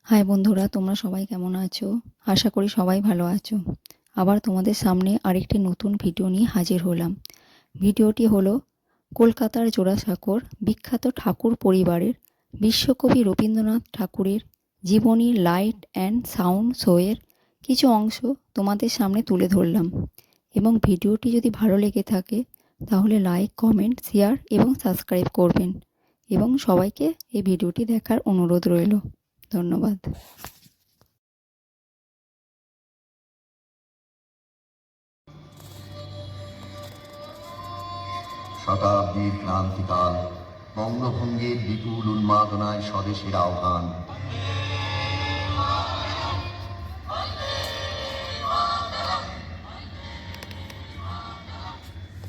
High বন্ধুরা, তোমরা সবাই কেমন আছো? আশা করি সবাই ভালো আছো। আবার তোমাদের সামনে আরেকটি নতুন ভিডিও নিয়ে হাজির হলাম। ভিডিওটি হলো কলকাতার জোড়াসাঁকোর বিখ্যাত ঠাকুর পরিবারের বিশ্বকবি রবীন্দ্রনাথ ঠাকুরের জীবনী লাইট অ্যান্ড সাউন্ড শোয়ের কিছু অংশ তোমাদের সামনে তুলে ধরলাম। এবং ভিডিওটি যদি ভালো লেগে থাকে তাহলে লাইক, কমেন্ট, শেয়ার এবং সাবস্ক্রাইব করবেন। এবং সবাইকে এই ভিডিওটি দেখার অনুরোধ রইল। ধন্যবাদ। শতাব্দীর ক্রান্তিকাল, বঙ্গভঙ্গের বিপুল উন্মাদনায় স্বদেশের আহ্বান।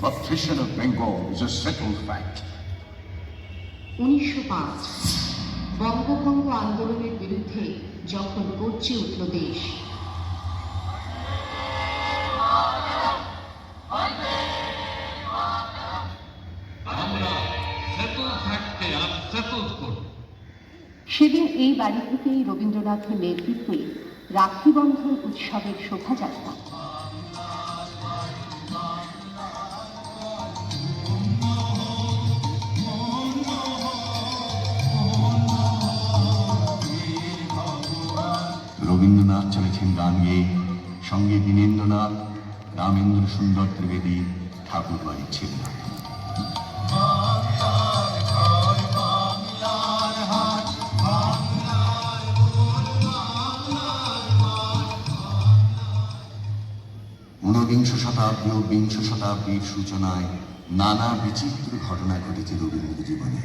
Partition of Bengal is a settled fact. 1905 বঙ্গভঙ্গ আন্দোলনের বিরুদ্ধে যখন গর্জে উঠল দেশ, সেদিন এই বাড়ি থেকেই রবীন্দ্রনাথের নেতৃত্বে রাখি বন্ধন উৎসবের শোভাযাত্রা। রবীন্দ্রনাথ চলেছেন গান গেয়ে, সঙ্গে দীনেন্দ্রনাথ, রামেন্দ্র সুন্দর ত্রিবেদী, ঠাকুর বাড়ির ছেলেরা। ঊনবিংশ শতাব্দী ও বিংশ শতাব্দীর সূচনায় নানা বিচিত্র ঘটনা ঘটেছে রবীন্দ্র জীবনে।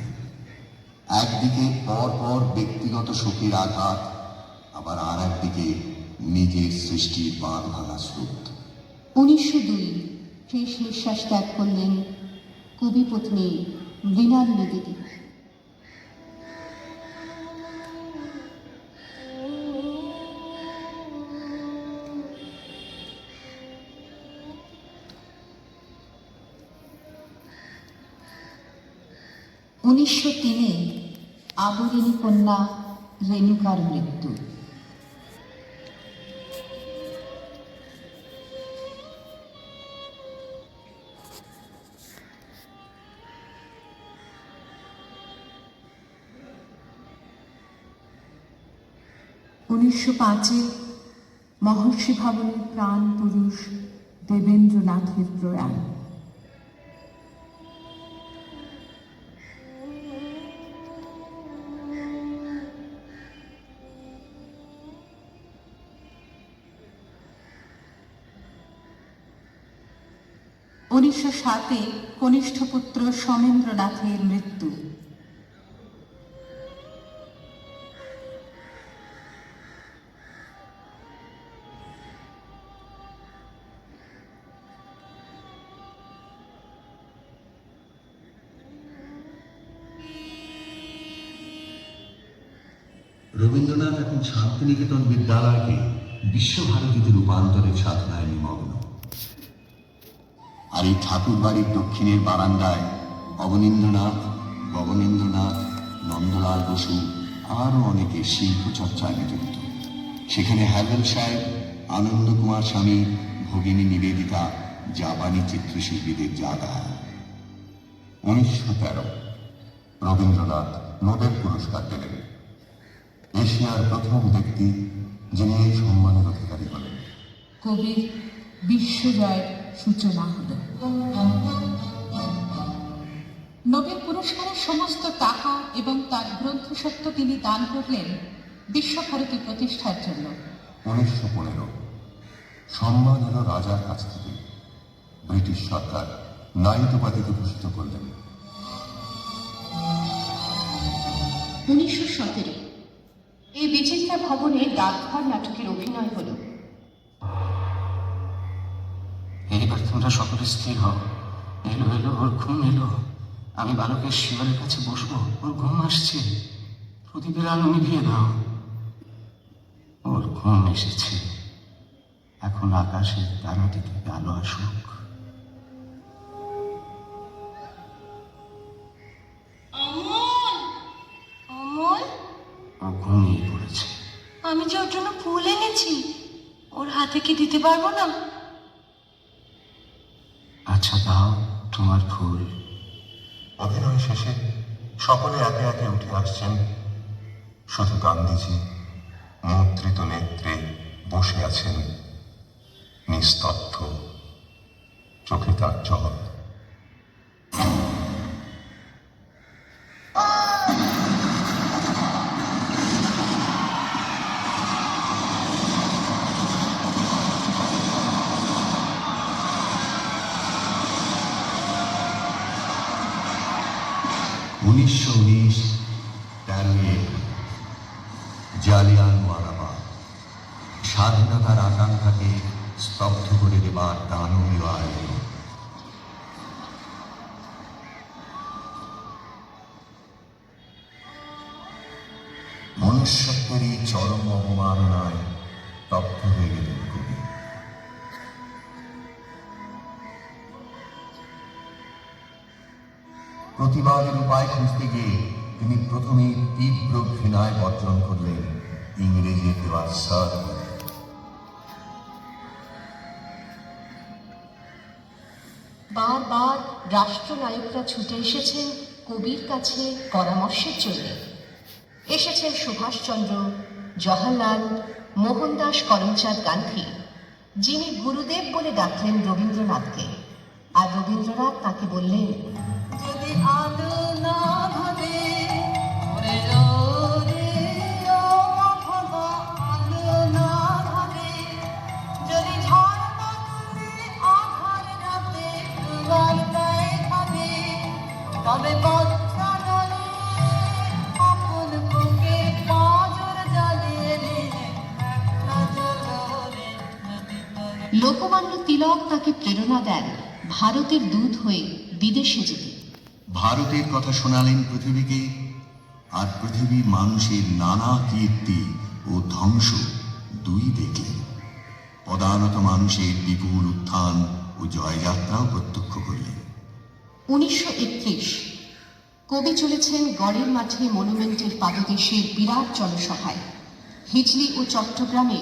একদিকে পর পর ব্যক্তিগত শোকের আঘাত, আবার আর একদিকে নিজের সৃষ্টির বাঁধ ভাঙা স্রোত। 1902 শেষ নিঃশ্বাস ত্যাগ করলেন কবিপত্নী মৃণালিনী দিদি। উনিশশো 1903 আবরিণী কন্যা রেণুকার মৃত্যু। উনিশশো 1905 মহর্ষি ভবনের প্রাণ পুরুষ দেবেন্দ্রনাথের প্রয়াণ। উনিশশো 1907 কনিষ্ঠ পুত্র সোমেন্দ্রনাথের মৃত্যু। রবীন্দ্রনাথ এখন শান্তিনিকেতন বিদ্যালয়কে বিশ্বভারতীতে রূপান্তরের সাধনায় নিমগ্ন। আর এই ঠাকুর বাড়ির দক্ষিণের বারান্দায় অবনীন্দ্রনাথ, গগনেন্দ্রনাথ, নন্দলাল বসু আরও অনেকে শিল্প চর্চায় নিযুক্ত। সেখানে হ্যাভেল সাহেব, আনন্দ কুমার স্বামী, ভগিনী নিবেদিতা, জাপানি চিত্রশিল্পীদের জায়গা। 1913 রবীন্দ্রনাথ নোবেল পুরস্কার পেলেন। এশিয়ার প্রথম ব্যক্তি যিনি এই সম্মানের অধিকারী হলেন। কবির বিশ্বজয়ের সূচনা হল। নোবেল পুরস্কারের সমস্ত টাকা এবং তার গ্রন্থস্বত্ব তিনি দান করলেন বিশ্বভারতী প্রতিষ্ঠার জন্য। 1915 সম্মান এলো রাজার কাছ থেকে। ব্রিটিশ সরকার নাইট উপাধিতে ভূষিত করলেন। 1917 এই বিচিত্রা ভবনে ডাকঘর নাটকের অভিনয় হল। এইবার তোমরা সকলে স্থির হও। এলো এলো, ওর ঘুম এলো। আমি বালকের শিবারের কাছে বসবো, ওর ঘুম আসছে। প্রদীপের আলো নিভিয়ে দাও। ওর ঘুম এসেছে। এখন আকাশের তারাটি থেকে আলো আসুক। ও ঘুমিয়ে পড়েছে। আমি যে ওর জন্য ফুল এনেছি, ওর হাতে কি দিতে পারবো না? আচ্ছা দাও তোমার ফুল। অভিনয় শেষে সকলে একে একে উঠে আসছেন। শুধু গান্ধীজি মুদ্রিত নেত্রে বসে আছেন, নিস্তব্ধ, চোখে তার জল। উনিশশো 13 জালিয়ানওয়ালাবাগ, স্বাধীনতার আকাঙ্ক্ষাকে স্তব্ধ করে দেবার দানবীয় আয়োজন। মনুষ্যত্বেরই চরম অবমাননায় তপ্ত হয়ে গেলেন কবি। প্রতিবাদের উপায় খুঁজতে গিয়ে তিনি প্রথমে তীব্র ঘৃণায় বর্জন করলেন ইংরেজি দেওয়া স্যার। বারবার রাষ্ট্রনায়করা ছুটে এসেছেন কবির কাছে পরামর্শের জন্য। এসেছেন সুভাষচন্দ্র, জওহরলাল, মোহনদাস করমচাঁদ গান্ধী, যিনি গুরুদেব বলে ডাকলেন রবীন্দ্রনাথকে। আর রবীন্দ্রনাথ তাকে বললেন, যদি আলো না ধরে ওরে রে ও ভবা, আলো না ধরে, যদি ঝড় বাদলে আধার রাতে দুয়ারটায় খাবে, তবে বজ্রা দলে আপন বুকে পাঁজর জ্বালিয়ে রে একটা জ্বলরে যদি করে। লোকমান্য তিলক তাকে প্রেরণা দেন ভারতের দূত হয়ে বিদেশে যেতে। ভারতের কথা শোনালেন পৃথিবীকে, আর পৃথিবী মানুষের নানা কীর্তি ও ধ্বংস দুই দেখলেন। পদানত মানুষের বিপুল উত্থান ও জয়যাত্রাও প্রত্যক্ষ করলেন। 1931 কবি চলেছেন গড়ের মাঠে মনুমেন্টের পাদদেশের বিরাট জনসভায় হিজলি ও চট্টগ্রামে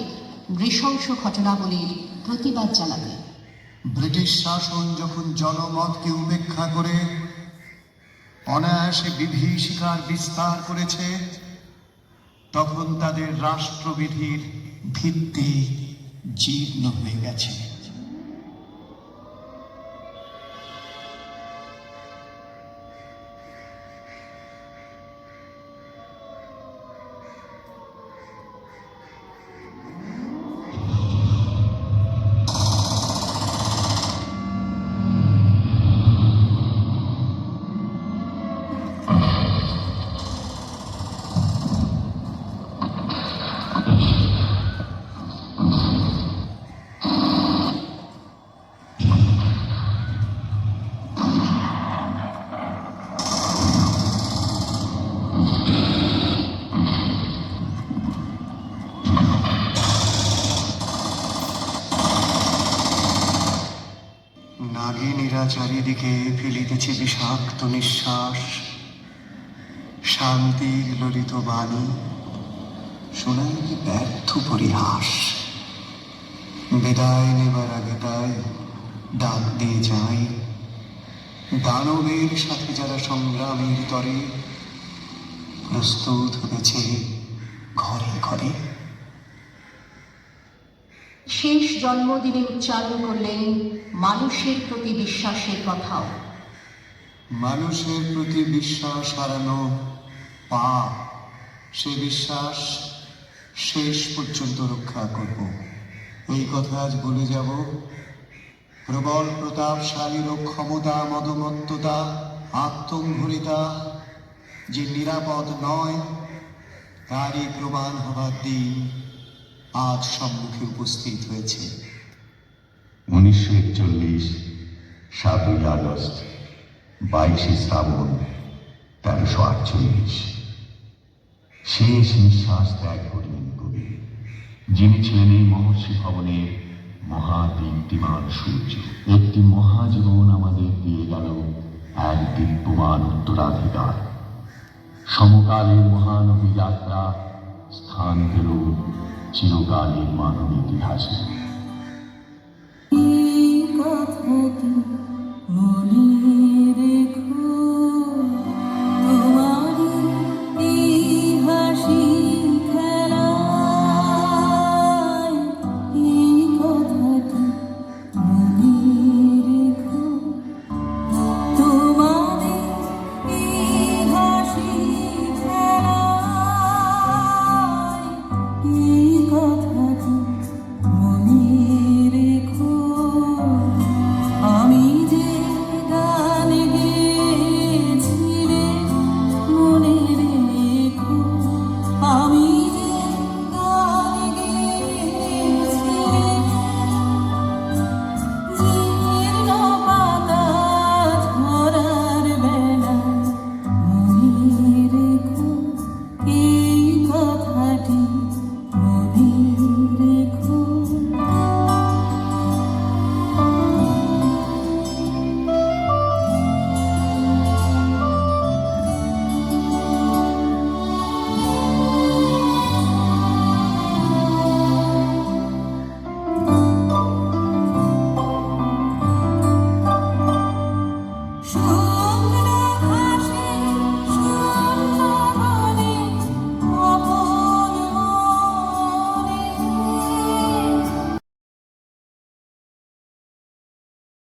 নৃশংস ঘটনাবলীর প্রতিবাদ জানাতে। ব্রিটিশ শাসন যখন জনমতকে উপেক্ষা করে অনায়াসে বিভীষিকার বিস্তার করেছে, তখন তাদের রাষ্ট্রবিধির ভিত্তি জীর্ণ হয়ে গেছে। নাগিনীরা চারিদিকে ফেলিতেছে বিষাক্ত নিঃশ্বাস, শান্তির ললিত বাণী শোনাই কি ব্যর্থ পরিহাস। বিদায় নেবার আগে তাই ডাক দিয়ে যাই, দানবের সাথে যারা সংগ্রামের তরে প্রস্তুত হয়েছে ঘরে ঘরে। শেষ জন্মদিনে উচ্চারণ করলেন মানুষের প্রতি বিশ্বাসের কথাও। মানুষের প্রতি বিশ্বাস হারানো পাপ, সে বিশ্বাস শেষ পর্যন্ত রক্ষা করব, এই কথা আজ বলে যাব। প্রবল প্রতাপশালীর ক্ষমতা, মদমত্ততা, আত্মম্ভরিতা যে নিরাপদ নয়, তারই প্রমাণ হবার দিন আজ সম্মুখে উপস্থিত হয়েছে। 1941 7 আগস্ট, 22 শ্রাবণ 1348। শেষ নিঃশ্বাস ত্যাগ করলেন কবি, যিনি ছিলেন এই মহর্ষি ভবনের মহাদীপ্তিমান সূর্য। একটি মহাজীবন আমাদের দিয়ে গেল এক দিব্যমান উত্তরাধিকার। সমকালীন মহানবী যাত্রা স্থান পেল চিরকালীন মানব ইতিহাসে। এই কথাটি